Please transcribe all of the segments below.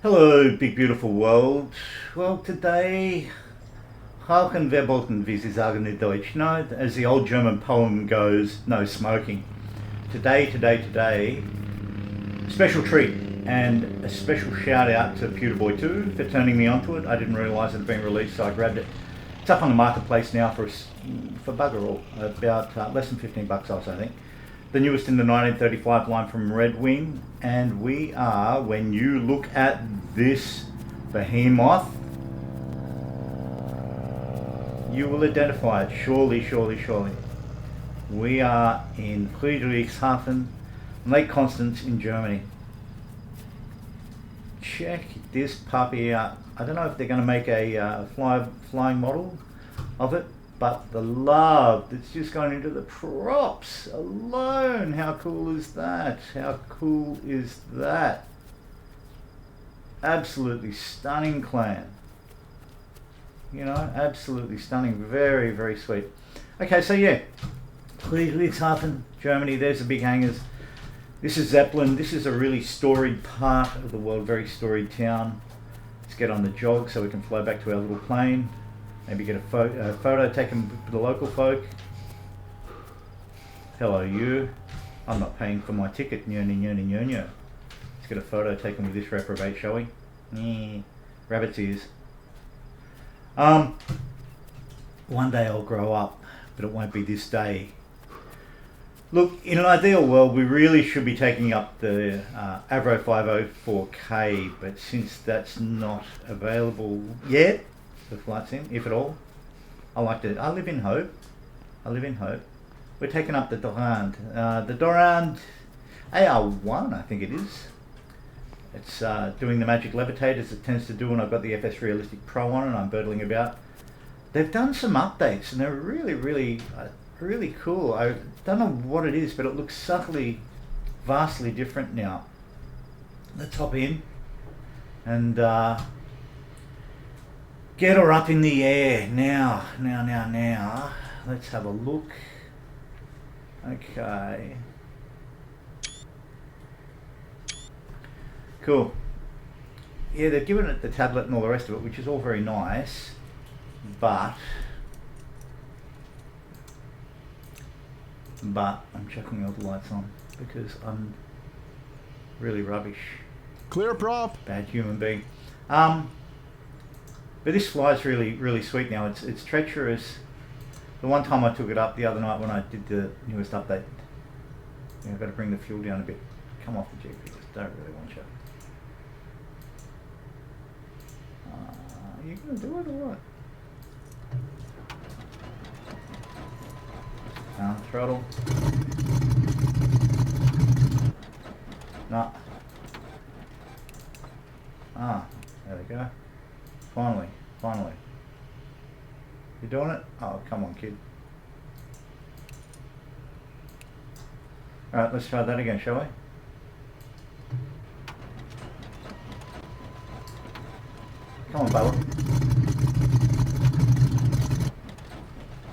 Hello, big beautiful world. Well, today, Rauchen verboten, wie sie sagen in Deutsch. No, as the old German poem goes, no smoking. Today, special treat and a special shout out to Pewter Boy 2 for turning me onto it. I didn't realise it had been released, so I grabbed it. It's up on the marketplace now for bugger all, about less than $15 Oz, I think. The newest in the 1935 line from Red Wing, and we are, when you look at this behemoth, you will identify it, surely. We are in Friedrichshafen, Lake Constance in Germany. Check this puppy out. I don't know if they're going to make a flying model of it, but the love that's just gone into the props alone, how cool is that? How cool is that? Absolutely stunning clan. You know, absolutely stunning. Very sweet. Okay, so yeah, Friedrichshafen, Germany. There's the big hangars. This is Zeppelin. This is a really storied part of the world, very storied town. Let's get on the jog so we can fly back to our little plane. Maybe get a photo taken with the local folk. Hello you. I'm not paying for my ticket. Let's get a photo taken with this reprobate, shall we? Rabbit's ears. One day I'll grow up, but it won't be this day. Look, in an ideal world, we really should be taking up the Avro 504K, but since that's not available yet, the flight sim, if at all, I live in hope. We're taking up the Dorand. The Dorand AR1, I think it is. It's doing the magic levitate as it tends to do, and I've got the FS Realistic Pro on and I'm birdling about. They've done some updates and they're really cool. I don't know what it is, but it looks subtly, vastly different now. Let's hop in and get her up in the air now. Let's have a look. Okay. Cool. Yeah, they've given it the tablet and all the rest of it, which is all very nice, but I'm chucking all the lights on because I'm really rubbish. Clear prop. Bad human being. But this flies really sweet now. It's treacherous. The one time I took it up the other night when I did the newest update, I've got to bring the fuel down a bit. Come off the GPS. Don't really want you. Are you going to do it or what? Throttle. No. There we go. Finally. You doing it? Oh, come on, kid. Alright, let's try that again, shall we? Come on, Bubba.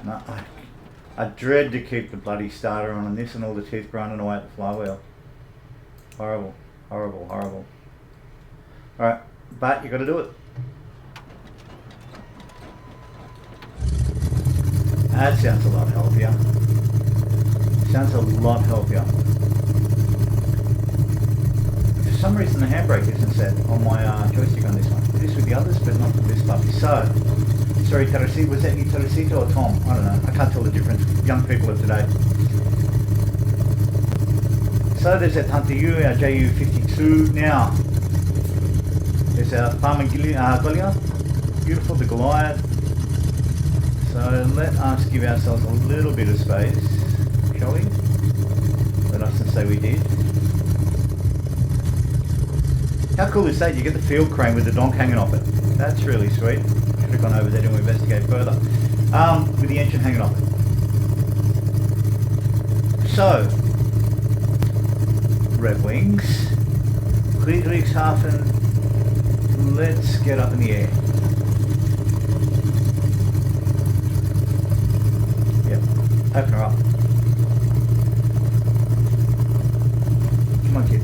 No, I dread to keep the bloody starter on this and all the teeth grinding away at the flywheel. Horrible. Alright, but you got to do it. That sounds a lot healthier. For some reason the handbrake isn't set on my joystick on this one. It is with the others, but not with this puppy. So, sorry Teresito, was that you Teresito or Tom? I don't know, I can't tell the difference. Young people of today. So there's that Hunter U, our JU52 now. There's our Farmagilia, beautiful, the Goliath. So let us give ourselves a little bit of space, shall we? Let us say we did. How cool is that? You get the field crane with the donk hanging off it. That's really sweet. Should have gone over there to investigate further. With the engine hanging off it. So, Red Wings, Friedrichshafen, let's get up in the air. Open her up. Come on, kid.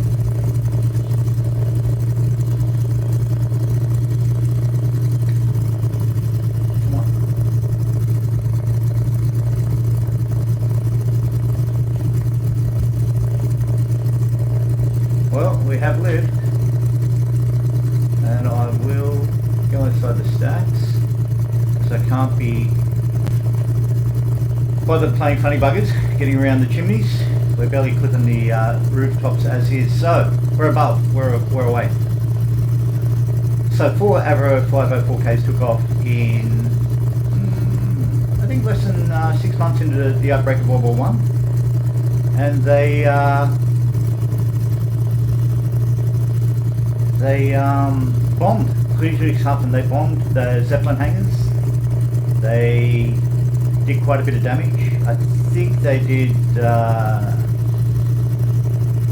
load, and I will go inside the stacks, so I can't be bothered playing funny buggers, getting around the chimneys. We're barely clipping the rooftops as is, so we're above, we're away. So 4 Avro 504Ks took off in, I think less than 6 months into the outbreak of World War One, and they bombed Friedrichshafen. They bombed the Zeppelin hangars. They did quite a bit of damage. I think they did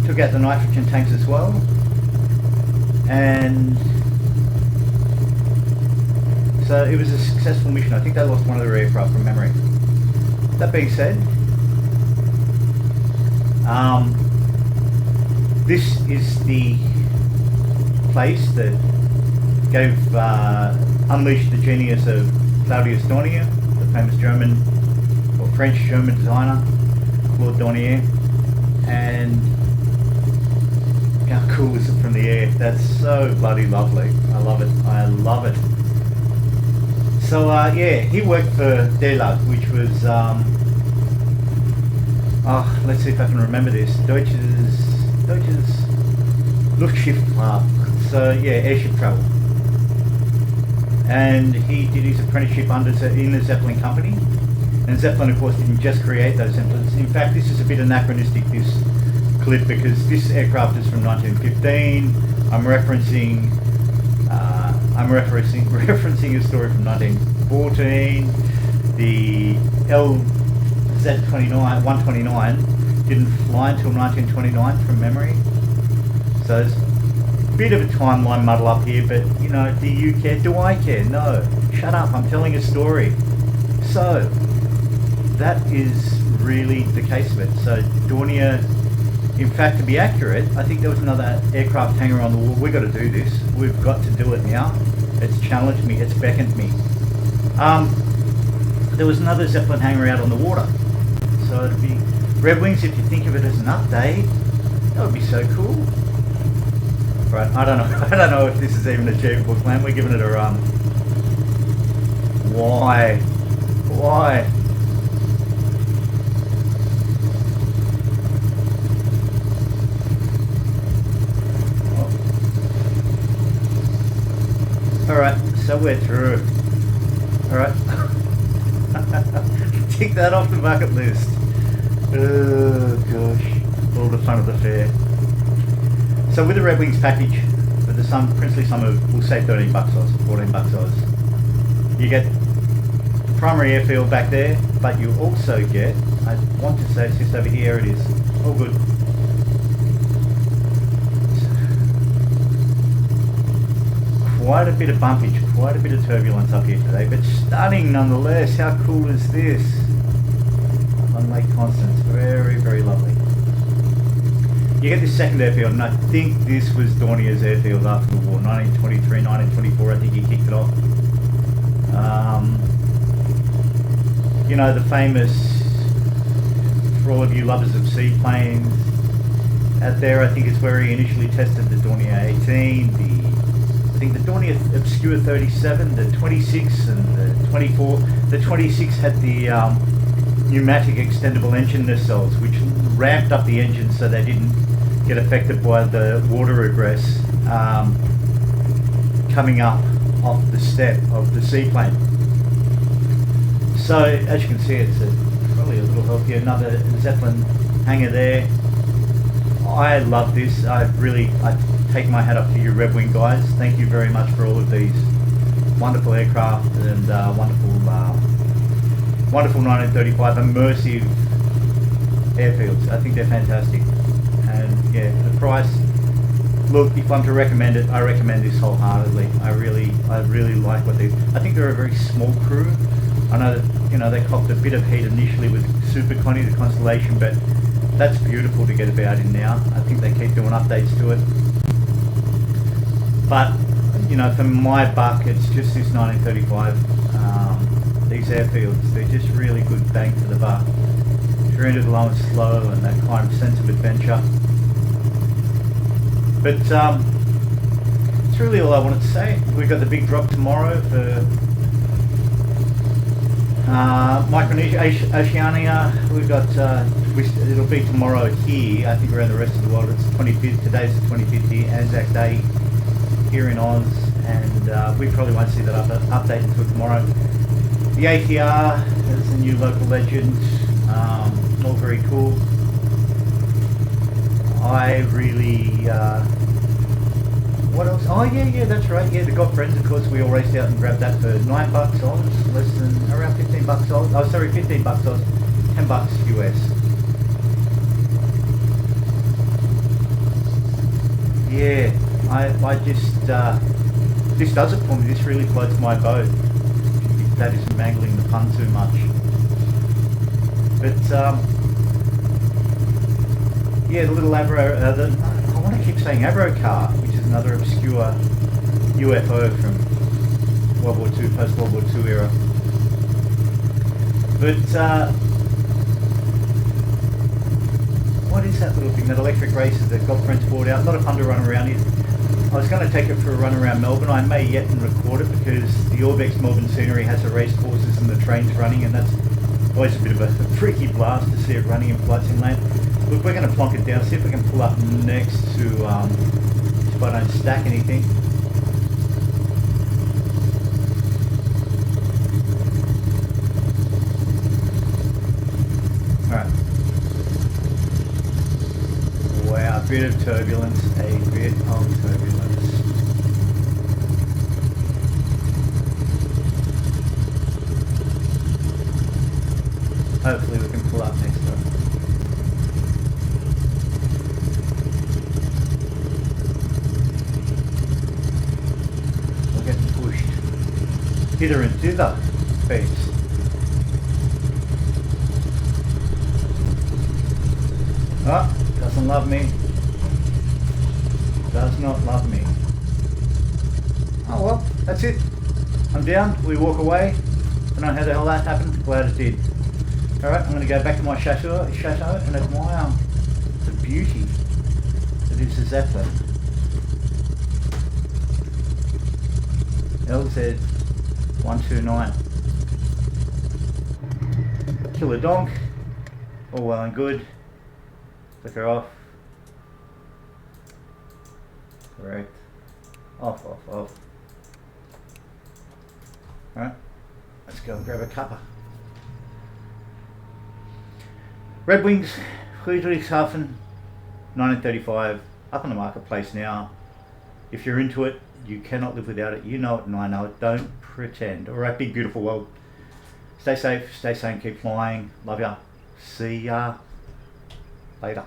took out the nitrogen tanks as well, and so it was a successful mission. I think they lost one of their aircraft from memory. That being said, this is the place that gave unleashed the genius of Claudius Dornier, the famous German or French-German designer, Claude Dornier. And how cool is it from the air? That's so bloody lovely. I love it. I love it. So yeah, he worked for DELA, which was let's see if I can remember this. Deutsches Luftschiffahrt. So yeah, airship travel. And he did his apprenticeship in the Zeppelin company. And Zeppelin, of course, didn't just create those Zeppelins. In fact, this is a bit anachronistic, this clip, because this aircraft is from 1915. I'm referencing a story from 1914. The LZ-129 didn't fly until 1929 from memory. So it's a bit of a timeline muddle up here, but you know, do you care? Do I care? No. Shut up, I'm telling a story. So that is really the case of it. So Dornier, in fact, to be accurate, I think there was another aircraft hangar on the wall. We've got to do this. We've got to do it now. It's challenged me. It's beckoned me. There was another Zeppelin hangar out on the water. So it'd be Red Wings, if you think of it as an update. That would be so cool. Right, I don't know if this is even achievable, man. We're giving it a run. Why? Alright, so we're through. Alright. Tick that off the bucket list. Oh gosh. All the fun of the fair. So with the Red Wings package, for the princely sum of, we'll say $13 Oz, $14 Oz, you get the primary airfield back there, but you also get, I want to say it's just over here, it is. All good. Quite a bit of bumpage, quite a bit of turbulence up here today, but stunning nonetheless. How cool is this? On Lake Constance, very, very lovely. You get this second airfield, and I think this was Dornier's airfield after the war, 1923, 1924, I think he kicked it off. You know, the famous, for all of you lovers of seaplanes, out there I think it's where he initially tested the Dornier 18, I think the Dornier Obscure 37, the 26 and the 24. The 26 had the pneumatic extendable engine nacelles, which ramped up the engine so they didn't get affected by the water egress coming up off the step of the seaplane. So as you can see, it's probably a little healthier. Another Zeppelin hangar there. I love this. I take my hat up to you Red Wing guys. Thank you very much for all of these wonderful aircraft and wonderful 1935 immersive airfields. I think they're fantastic. And yeah, the price, look, if I'm to recommend it, I recommend this wholeheartedly. I really like what they, I think they're a very small crew. I know that, you know, they copped a bit of heat initially with Super Connie, the Constellation, but that's beautiful to get about in now. I think they keep doing updates to it. But, you know, for my buck, it's just this 1935, these airfields, they're just really good bang for the buck. If you're into the low and slow and that kind of sense of adventure. But that's really all I wanted to say. We've got the big drop tomorrow for Micronesia, Oceania. We've got, it'll be tomorrow here, I think around the rest of the world. It's 25th, today's the 25th here, Anzac Day here in Oz, and we probably won't see that update until tomorrow. The ATR is a new local legend, all very cool. I really, what else? Oh yeah, that's right. Yeah, the Got Friends, of course, we all raced out and grabbed that for $9 Oz, less than, around $15 Oz. Oh, sorry, $15 Oz, $10 US. Yeah, I just, this does it for me. This really floats my boat. If that isn't mangling the pun too much. But, yeah, the little Avro, I want to keep saying Avro car, which is another obscure UFO from World War II, post-World War II era. But, what is that little thing, that electric racer that Got Friends brought out? A lot of fun to run around here. I was going to take it for a run around Melbourne. I may yet and record it because the Orbex Melbourne scenery has the race courses and the trains running, and that's always a bit of a freaky blast to see it running in flights inland. Look, we're going to plonk it down, see if we can pull up next to, if I don't stack anything. Alright. Wow, a bit of turbulence, a bit of turbulence. Hopefully we can pull up next time. We're getting pushed hither and thither, face. Oh, doesn't love me. Does not love me. Oh well, that's it. I'm down, we walk away. Don't know how the hell that happened, glad it did. Alright, I'm going to go back to my chateau and admire the beauty that is the Zeppelin. LZ129. Killer donk. All well and good. Flicker off. Correct. Off. Alright, let's go and grab a cuppa. Red Wings, Friedrichshafen, 1935, up on the marketplace now. If you're into it, you cannot live without it. You know it and I know it. Don't pretend. Alright, big beautiful world. Stay safe, stay sane, keep flying. Love ya. See ya later.